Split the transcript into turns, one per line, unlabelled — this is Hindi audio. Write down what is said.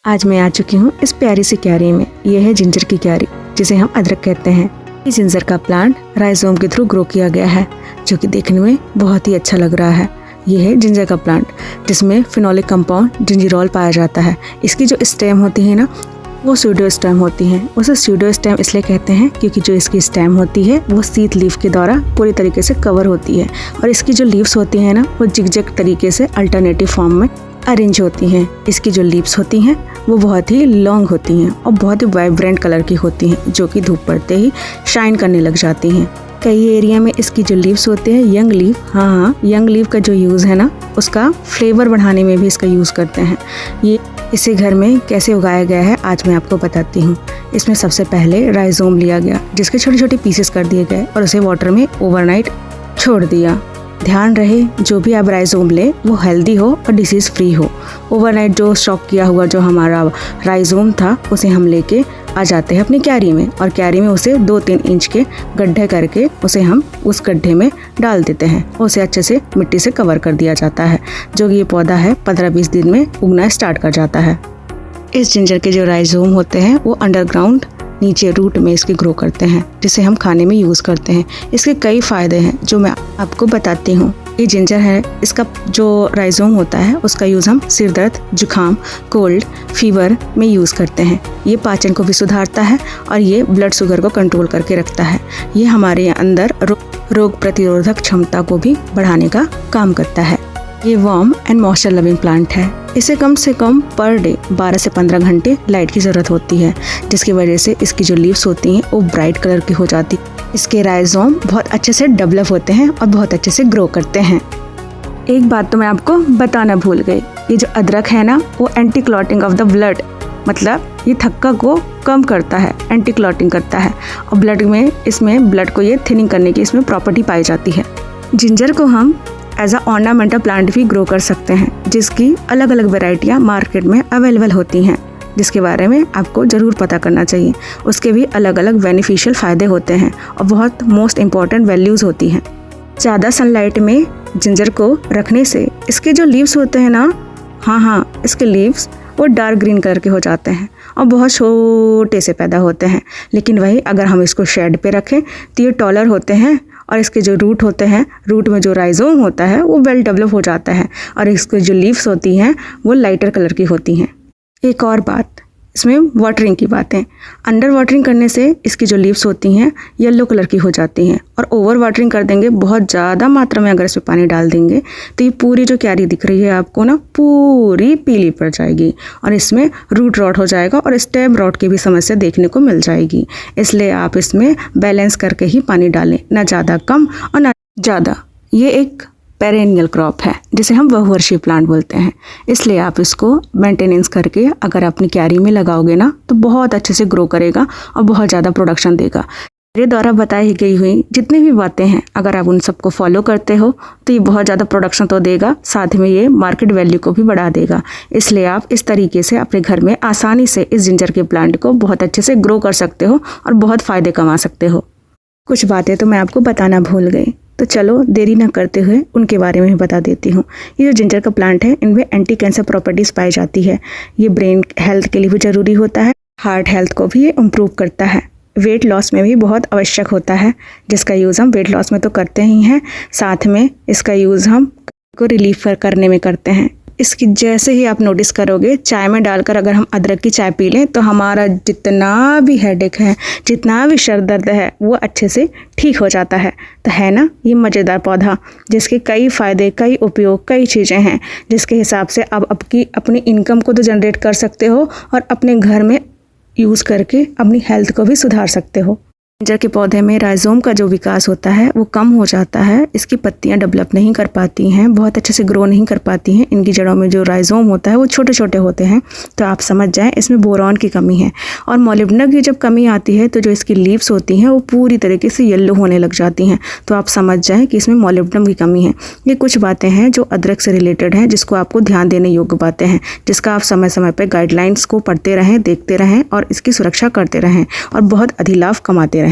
आज मैं आ चुकी हूँ इस प्यारी सी क्यारी में। यह है जिंजर की क्यारी, जिसे हम अदरक कहते हैं। इस जिंजर का प्लांट राइजोम के थ्रू ग्रो किया गया है, जो कि देखने में बहुत ही अच्छा लग रहा है। यह है जिंजर का प्लांट, जिसमें फिनोलिक कंपाउंड जिंजिरोल पाया जाता है। इसकी जो स्टेम होती है ना, वो स्यूडो स्टेम होती हैं। उसे स्यूडो स्टेम इसलिए कहते हैं क्योंकि जो इसकी स्टेम होती है वो सीथ लीफ के द्वारा पूरी तरीके से कवर होती है, और इसकी जो लीव्स होती हैं ना, वो जिगजैग तरीके से अल्टरनेटिव फॉर्म में अरेंज होती हैं। इसकी जो लीव्स होती हैं वो बहुत ही लॉन्ग होती हैं और बहुत ही वाइब्रेंट कलर की होती हैं, जो कि धूप पड़ते ही शाइन करने लग जाती हैं। कई एरिया में इसकी जो लीव्स होते हैं, यंग लीव, हाँ यंग लीव का जो यूज़ है ना, उसका फ्लेवर बढ़ाने में भी इसका यूज़ करते हैं। ये इसे घर में कैसे उगाया गया है आज मैं आपको बताती हूँ। इसमें सबसे पहले राइजोम लिया गया, जिसके छोटे छोटे पीसेस कर दिए गए और उसे वाटर में ओवरनाइट छोड़ दिया। ध्यान रहे जो भी आप राइजोम लें वो हेल्दी हो और डिसीज़ फ्री हो। ओवरनाइट जो स्टॉक किया हुआ जो हमारा राइजोम था, उसे हम लेके आ जाते हैं अपनी क्यारी में, और क्यारी में उसे 2-3 इंच के गड्ढे करके उसे हम उस गड्ढे में डाल देते हैं। उसे अच्छे से मिट्टी से कवर कर दिया जाता है, जो कि ये पौधा है 15-20 दिन में उगना स्टार्ट कर जाता है। इस जिंजर के जो राइजोम होते हैं वो अंडरग्राउंड नीचे रूट में इसके ग्रो करते हैं, जिसे हम खाने में यूज़ करते हैं। इसके कई फ़ायदे हैं जो मैं आपको बताती हूँ। ये जिंजर है, इसका जो राइजोम होता है उसका यूज़ हम सिर दर्द, जुकाम, कोल्ड, फीवर में यूज़ करते हैं। ये पाचन को भी सुधारता है और ये ब्लड शुगर को कंट्रोल करके रखता है। ये हमारे अंदर रोग प्रतिरोधक क्षमता को भी बढ़ाने का काम करता है। ये warm and moisture loving plant है। इसे कम से कम पर डे 12 से 15 घंटे लाइट की ज़रूरत होती है, जिसकी वजह से इसकी जो लीव्स होती हैं वो ब्राइट कलर की हो जाती। इसके राइजोम बहुत अच्छे से डेवलप होते हैं और बहुत अच्छे से ग्रो करते हैं। एक बात तो मैं आपको बताना भूल गई, ये जो अदरक है ना, वो anti clotting of the blood, मतलब ये थक्का को कम करता है, एंटी क्लॉटिंग करता है, और ब्लड में इसमें ब्लड को ये थिनिंग करने की इसमें प्रॉपर्टी पाई जाती है। जिंजर को हम एज अ ऑर्नामेंटल प्लांट भी ग्रो कर सकते हैं, जिसकी अलग अलग वेराइटियाँ मार्केट में अवेलेबल होती हैं, जिसके बारे में आपको ज़रूर पता करना चाहिए। उसके भी अलग अलग बेनिफिशियल फ़ायदे होते हैं और बहुत मोस्ट इम्पॉर्टेंट वैल्यूज़ होती हैं। ज़्यादा सनलाइट में जिंजर को रखने से इसके जो लीव्स होते हैं ना, हाँ इसके लीव्स वो डार्क ग्रीन कलर के हो जाते हैं और बहुत छोटे से पैदा होते हैं। लेकिन वही अगर हम इसको शेड पे रखें तो ये टॉलर होते हैं, और इसके जो रूट होते हैं, रूट में जो राइजोम होता है वो वेल डेवलप हो जाता है, और इसकी जो लीव्स होती हैं वो लाइटर कलर की होती हैं। एक और बात, इसमें वाटरिंग की बात है। अंडर वाटरिंग करने से इसकी जो लीव्स होती हैं येलो कलर की हो जाती हैं, और ओवर वाटरिंग कर देंगे, बहुत ज़्यादा मात्रा में अगर इसमें पानी डाल देंगे तो ये पूरी जो क्यारी दिख रही है आपको ना, पूरी पीली पड़ जाएगी, और इसमें रूट रॉट हो जाएगा और स्टेम रॉट की भी समस्या देखने को मिल जाएगी। इसलिए आप इसमें बैलेंस करके ही पानी डालें, ना ज़्यादा कम और ना ज़्यादा। ये एक पेरेनियल क्रॉप है, जिसे हम बहुवर्षीय प्लांट बोलते हैं। इसलिए आप इसको मेंटेनेंस करके अगर अपनी क्यारी में लगाओगे ना, तो बहुत अच्छे से ग्रो करेगा और बहुत ज़्यादा प्रोडक्शन देगा। मेरे द्वारा बताई गई हुई जितनी भी बातें हैं, अगर आप उन सबको फॉलो करते हो तो ये बहुत ज़्यादा प्रोडक्शन तो देगा, साथ में ये मार्केट वैल्यू को भी बढ़ा देगा। इसलिए आप इस तरीके से अपने घर में आसानी से इस जिंजर के प्लांट को बहुत अच्छे से ग्रो कर सकते हो और बहुत फ़ायदे कमा सकते हो। कुछ बातें तो मैं आपको बताना भूल गई, तो चलो देरी ना करते हुए उनके बारे में बता देती हूँ। ये जो जिंजर का प्लांट है, इनमें एंटी कैंसर प्रॉपर्टीज़ पाई जाती है। ये ब्रेन हेल्थ के लिए भी ज़रूरी होता है, हार्ट हेल्थ को भी ये इम्प्रूव करता है। वेट लॉस में भी बहुत आवश्यक होता है, जिसका यूज़ हम वेट लॉस में तो करते ही हैं, साथ में इसका यूज़ हम को रिलीफ करने में करते हैं। इसकी जैसे ही आप नोटिस करोगे, चाय में डालकर अगर हम अदरक की चाय पी लें तो हमारा जितना भी हेडेक है, जितना भी सर दर्द है, वो अच्छे से ठीक हो जाता है। तो है ना ये मज़ेदार पौधा, जिसके कई फ़ायदे, कई उपयोग, कई चीज़ें हैं, जिसके हिसाब से आप अपनी इनकम को तो जनरेट कर सकते हो और अपने घर में यूज़ करके अपनी हेल्थ को भी सुधार सकते हो। जिंजर के पौधे में राइजोम का जो विकास होता है वो कम हो जाता है। इसकी पत्तियां डेवलप नहीं कर पाती हैं, बहुत अच्छे से ग्रो नहीं कर पाती हैं। इनकी जड़ों में जो राइजोम होता है वो छोटे छोटे होते हैं। तो आप समझ जाएं इसमें बोरॉन की कमी है, और मोलिब्डेनम की जब कमी आती है तो जो इसकी लीव्स होती हैं वो पूरी तरीके से येलो होने लग जाती हैं। तो आप समझ जाएँ कि इसमें मोलिब्डेनम की कमी है। ये कुछ बातें हैं जो अदरक से रिलेटेड हैं, जिसको आपको ध्यान देने योग्य बातें हैं, जिसका आप समय समय पर गाइडलाइंस को पढ़ते रहें, देखते रहें और इसकी सुरक्षा करते रहें और बहुत अधिलाभ कमाते रहें।